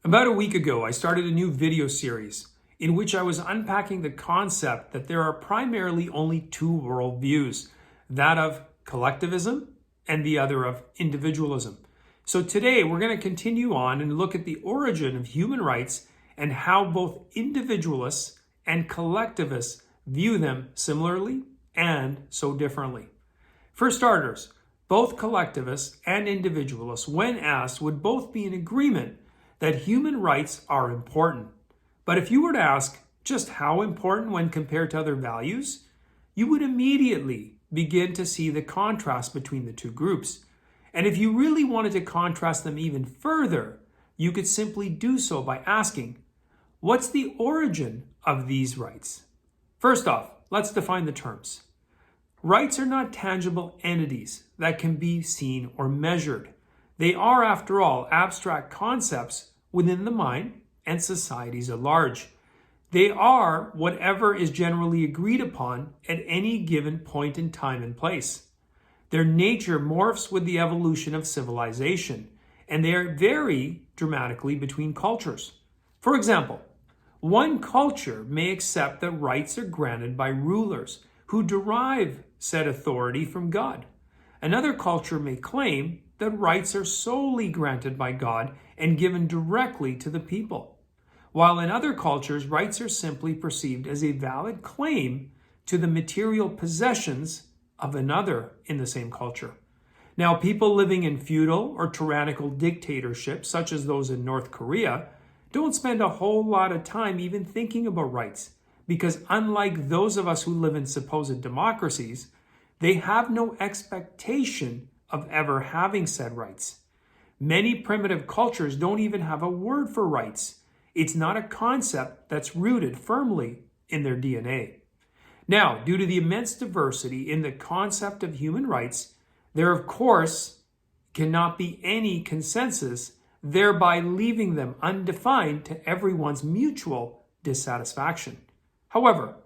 About a week ago, I started a new video series in which I was unpacking the concept that there are primarily only two worldviews, that of collectivism and the other of individualism. So today we're going to continue on and look at the origin of human rights and how both individualists and collectivists view them similarly and so differently. For starters, both collectivists and individualists, when asked, would both be in agreement that human rights are important. But if you were to ask just how important when compared to other values, you would immediately begin to see the contrast between the two groups. And if you really wanted to contrast them even further, you could simply do so by asking, what's the origin of these rights? First off, let's define the terms. Rights are not tangible entities that can be seen or measured. They are, after all, abstract concepts within the mind and societies at large. They are whatever is generally agreed upon at any given point in time and place. Their nature morphs with the evolution of civilization, and they vary dramatically between cultures. For example, one culture may accept that rights are granted by rulers who derive said authority from God. Another culture may claim that rights are solely granted by God and given directly to the people, while in other cultures, rights are simply perceived as a valid claim to the material possessions of another in the same culture. Now, people living in feudal or tyrannical dictatorships, such as those in North Korea, don't spend a whole lot of time even thinking about rights, because unlike those of us who live in supposed democracies, they have no expectation of ever having said rights. Many primitive cultures don't even have a word for rights. It's not a concept that's rooted firmly in their DNA. Now, due to the immense diversity in the concept of human rights, there of course cannot be any consensus, thereby leaving them undefined to everyone's mutual dissatisfaction. However,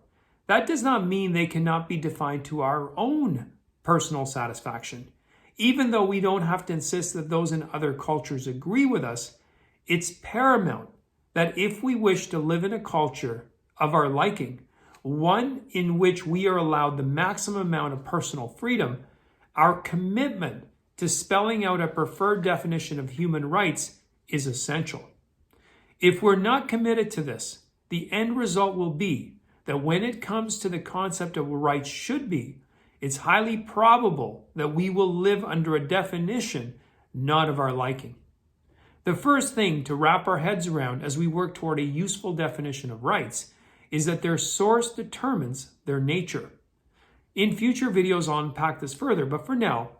that does not mean they cannot be defined to our own personal satisfaction. Even though we don't have to insist that those in other cultures agree with us, it's paramount that if we wish to live in a culture of our liking, one in which we are allowed the maximum amount of personal freedom, our commitment to spelling out a preferred definition of human rights is essential. If we're not committed to this, the end result will be that when it comes to the concept of what rights should be, it's highly probable that we will live under a definition not of our liking. The first thing to wrap our heads around as we work toward a useful definition of rights is that their source determines their nature. In future videos, I'll unpack this further, but for now,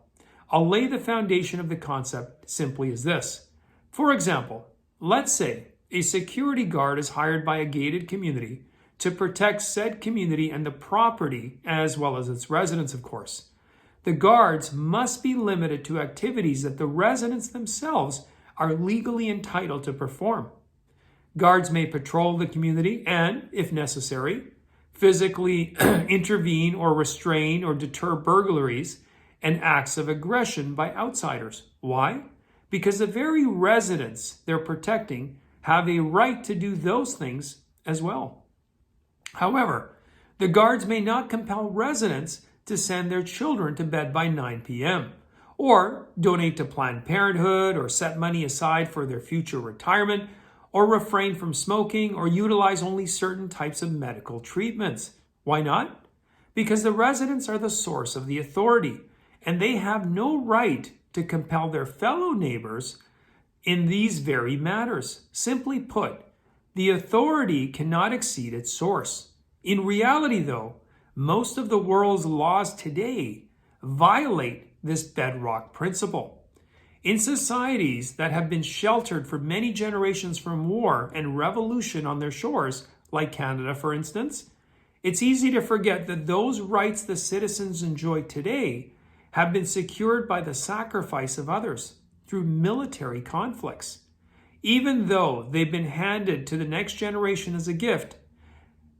I'll lay the foundation of the concept simply as this. For example, let's say a security guard is hired by a gated community to protect said community and the property, as well as its residents, of course. The guards must be limited to activities that the residents themselves are legally entitled to perform. Guards may patrol the community and, if necessary, physically intervene or restrain or deter burglaries and acts of aggression by outsiders. Why? Because the very residents they're protecting have a right to do those things as well. However, the guards may not compel residents to send their children to bed by 9 p.m., or donate to Planned Parenthood, or set money aside for their future retirement, or refrain from smoking, or utilize only certain types of medical treatments. Why not? Because the residents are the source of the authority, and they have no right to compel their fellow neighbors in these very matters. Simply put, the authority cannot exceed its source. In reality, though, most of the world's laws today violate this bedrock principle. In societies that have been sheltered for many generations from war and revolution on their shores, like Canada, for instance, it's easy to forget that those rights the citizens enjoy today have been secured by the sacrifice of others through military conflicts. Even though they've been handed to the next generation as a gift,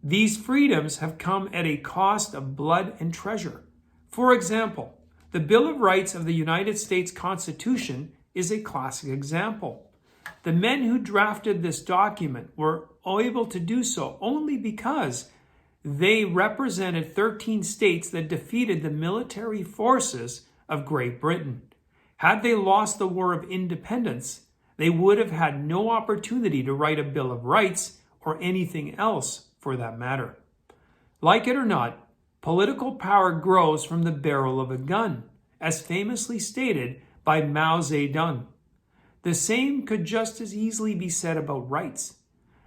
these freedoms have come at a cost of blood and treasure. For example, the Bill of Rights of the United States Constitution is a classic example. The men who drafted this document were able to do so only because they represented 13 states that defeated the military forces of Great Britain. Had they lost the War of Independence, they would have had no opportunity to write a Bill of Rights or anything else for that matter. Like it or not, political power grows from the barrel of a gun, as famously stated by Mao Zedong. The same could just as easily be said about rights.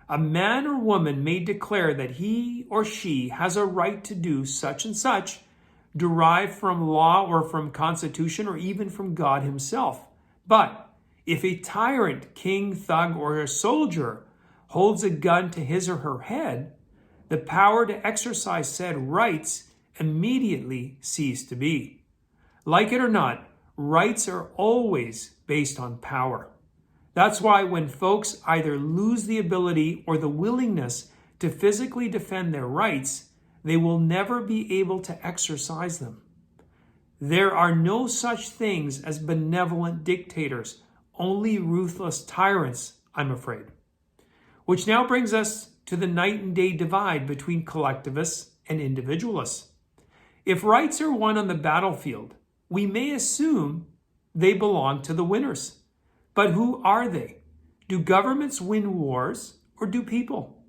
A man or woman may declare that he or she has a right to do such and such, derived from law or from constitution or even from God himself. But if a tyrant, king, thug, or a soldier holds a gun to his or her head, the power to exercise said rights immediately cease to be. Like it or not, rights are always based on power. That's why when folks either lose the ability or the willingness to physically defend their rights, they will never be able to exercise them. There are no such things as benevolent dictators, only ruthless tyrants, I'm afraid. Which now brings us to the night and day divide between collectivists and individualists. If rights are won on the battlefield, we may assume they belong to the winners. But who are they? Do governments win wars or do people?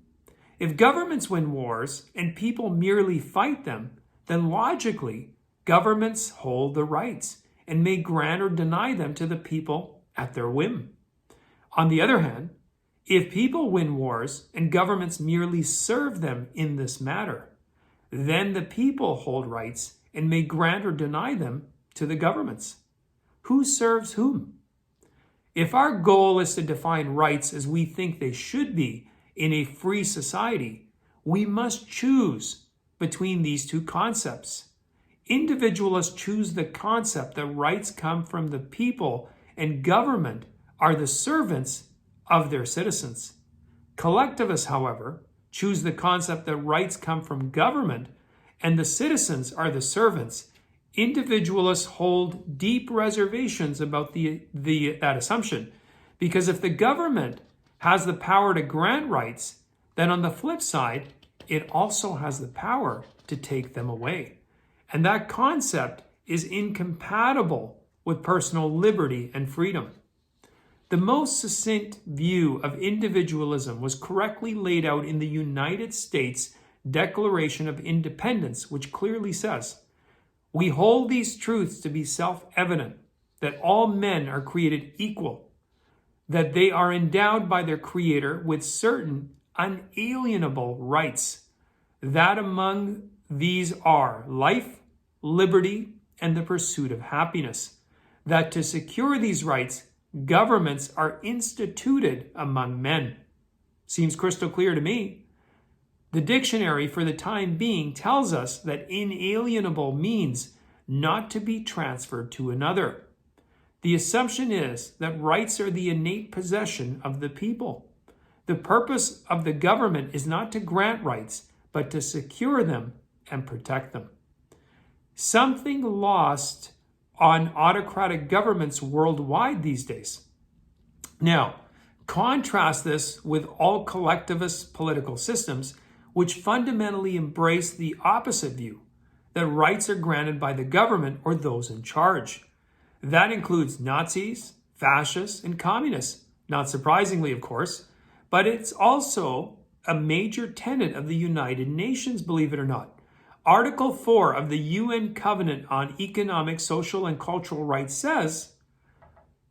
If governments win wars and people merely fight them, then logically, governments hold the rights and may grant or deny them to the people at their whim. On the other hand, if people win wars and governments merely serve them in this matter, then the people hold rights and may grant or deny them to the governments. Who serves whom? If our goal is to define rights as we think they should be in a free society, we must choose between these two concepts. Individualists choose the concept that rights come from the people and government are the servants of their citizens. Collectivists, however, choose the concept that rights come from government and the citizens are the servants. Individualists hold deep reservations about that assumption, because if the government has the power to grant rights, then on the flip side, it also has the power to take them away. And that concept is incompatible with personal liberty and freedom. The most succinct view of individualism was correctly laid out in the United States Declaration of Independence, which clearly says, "We hold these truths to be self-evident, that all men are created equal, that they are endowed by their Creator with certain unalienable rights, that among these are life, liberty, and the pursuit of happiness, that to secure these rights, governments are instituted among men." Seems crystal clear to me. The dictionary for the time being tells us that inalienable means not to be transferred to another. The assumption is that rights are the innate possession of the people. The purpose of the government is not to grant rights, but to secure them and protect them. Something lost on autocratic governments worldwide these days. Now, contrast this with all collectivist political systems, which fundamentally embrace the opposite view, that rights are granted by the government or those in charge. That includes Nazis, fascists, and communists, not surprisingly, of course, but it's also a major tenet of the United Nations, believe it or not. Article 4 of the UN Covenant on Economic, Social, and Cultural Rights says,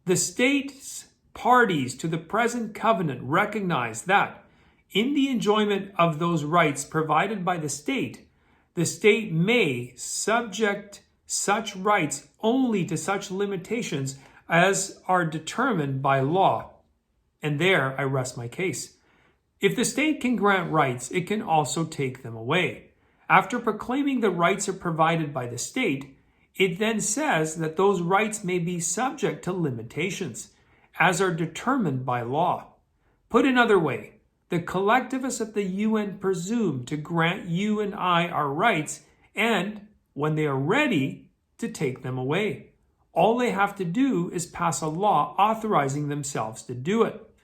"The states parties to the present covenant recognize that in the enjoyment of those rights provided by the state may subject such rights only to such limitations as are determined by law." And there I rest my case. If the state can grant rights, it can also take them away. After proclaiming the rights are provided by the state, it then says that those rights may be subject to limitations, as are determined by law. Put another way, the collectivists at the UN presume to grant you and I our rights, and when they are ready, to take them away. All they have to do is pass a law authorizing themselves to do it.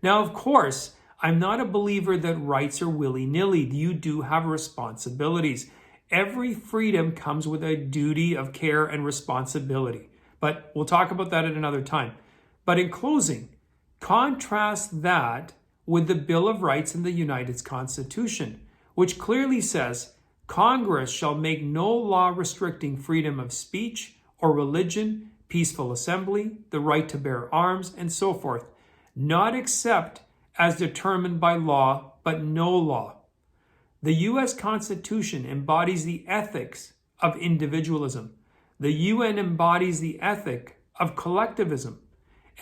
Now, of course, I'm not a believer that rights are willy-nilly. You do have responsibilities. Every freedom comes with a duty of care and responsibility. But we'll talk about that at another time. But in closing, contrast that with the Bill of Rights in the United States Constitution, which clearly says Congress shall make no law restricting freedom of speech or religion, peaceful assembly, the right to bear arms, and so forth, not except as determined by law, but no law. The U.S. Constitution embodies the ethics of individualism. The UN embodies the ethic of collectivism.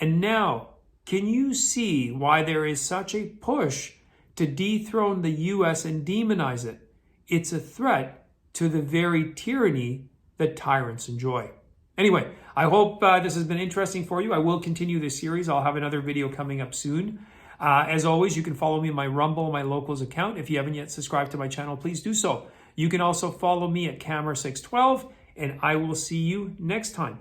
And now, can you see why there is such a push to dethrone the U.S. and demonize it? It's a threat to the very tyranny that tyrants enjoy. Anyway, I hope this has been interesting for you. I will continue this series. I'll have another video coming up soon. As always, you can follow me on my Rumble, my Locals account. If you haven't yet subscribed to my channel, please do so. You can also follow me at Camera612, and I will see you next time.